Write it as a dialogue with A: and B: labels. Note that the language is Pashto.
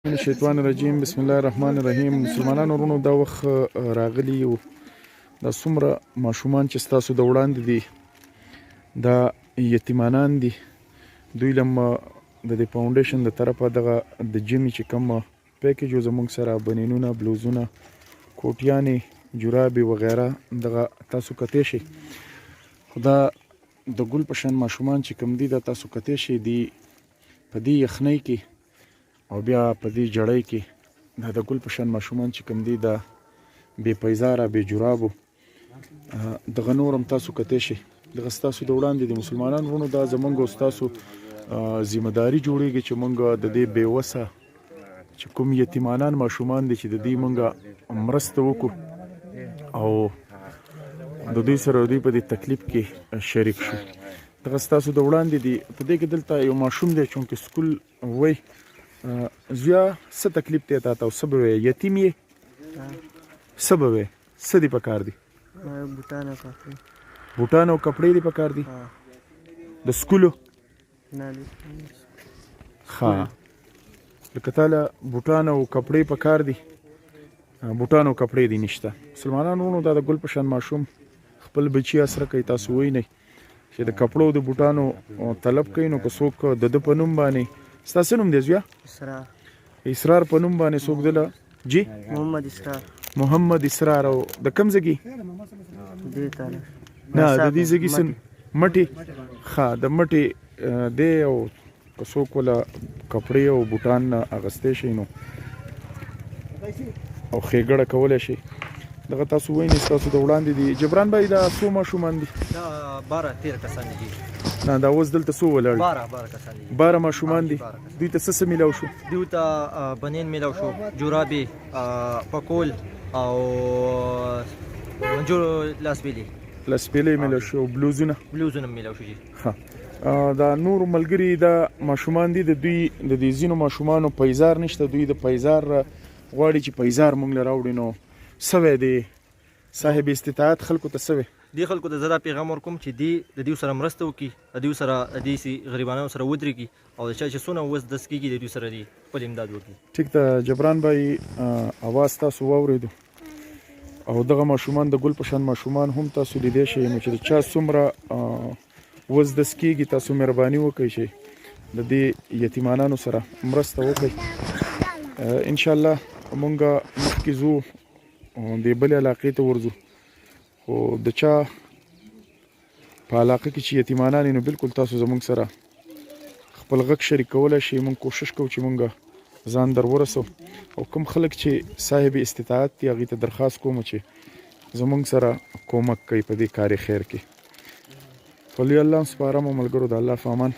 A: من الشیطان الرجیم بسم الله الرحمن الرحیم. مسلمانانو ورونو دا وخت راغلی او دا څومره ماشومان چې ستاسو د وړاندې دي دا یتیمانان دي، دوی لم د دې فاونډیشن د طرفه دغه د جیمي چې کوم پیکیج زموږ سره بنینونه، بلوزونه، کوټیانې، جرابې وغیره دغه تاسو کتی شي. خو دا د ګل په شان ماشومان چې کوم دي دا تاسو کتی شي دي په دې یخنۍ کې او بیا په دې جړۍ کې دا د ګل په شان ماشومان چې کوم دي دا بې پیزاره، بې جرابو، دغه نور هم تاسو کتی شي. دغه ستاسو د وړاندې د مسلمانانو ورونو دا زموږ او ستاسو ذمه داري جوړیږي چې موږ د دې بې وسه چې کوم یتیمانان ماشومان دي چې د دې موږ مرسته وکړو او د دوی سره دوی په دې تکلیف کې شریک شو. دغه ستاسو د وړاندې دي په دې کې دلته یو ماشوم دی چونکې سکول وای زویا څه تکلیف دی تا ته او څه به وایې؟ یتیم یې؟ څه به وایې؟ څه دې پکار دي؟ بوټان او کپړې دې پکار دي؟ د سکولو ښه لکه تاله بوټان او کپړې پکار دي، بوټان او کپړې دي نشته. مسلمانانو ورونو دا د ګل په شان ماشوم خپل بچي اسره کوي. تاسو وینئ چې د کپړو د بوټانو طلب کوي نو که څوک د ده په نوم باندې، ستاسو نوم دی زویا؟ اسرار په نوم باندې څوک دله جی محمد اسرار. او د کوم ځګي؟ نه د دې ځګي سن مټي ښه د مټي دی. او که څوک وله کپړې او بوټان اغستی شي نو او ښېګړه کولی شي. دغه تاسو وینئ ستاسو د وړاندې دي. جبران بھائی دا څو ماشومان دي؟
B: دا 12-13 کسان دي.
A: نه دا اوس دلته څو ولاړ؟
B: 12 کسان دي.
A: 12 ماشومان دي. دوی ته څه میلاو شو؟
B: دوی ته بنین میلاو شو، جرابې، پکول او لاسپیلې میلاو شو، بلوزونه میلاو شو. ښه دا نور ملګري دا ماشومان دي د دوی د دې ځینو ماشومانو پیزار نشته. دوی د پیزار غواړي چې پیزار موږ له راوړي. نو څه وی دی صاحب استطاعت خلکو ته څه وی؟ دې خلکو ته زه دا پیغام ورکوم چې دې د دوی سره مرسته وکړي، د دوی سره د دې غریبانو سره ودرېږي او د چا چې څونه وس دس کېږي د دوی سره دې خپل امداد وکړي.
A: ټیک ده جبران بھائی، اواز تاسو واورېدو او دغه ماشومان د ګل په شان ماشومان هم تاسو لیدی شئ. نو چې د چا څومره وس دس کېږي تاسو مهرباني وکړئ چې د دې یتیمانانو سره مرسته وکړئ. انشاءالله مونږ مخکې ځو د بلې علاقې ته ورځو، خو د چا په علاقه کې چې یتیمانان نو بالکل تاسو زموږ سره خپل غږ شریک کولی شئ. مونږ کوشش کوو چې مونږ ځان در ورسو او کوم خلک چې صاحب استطاعت دي هغې ته درخواست کوم چې زموږ سره کومک کوي په دې کار خیر کې. ولی الله سپارم او ملګرو د الله په امان.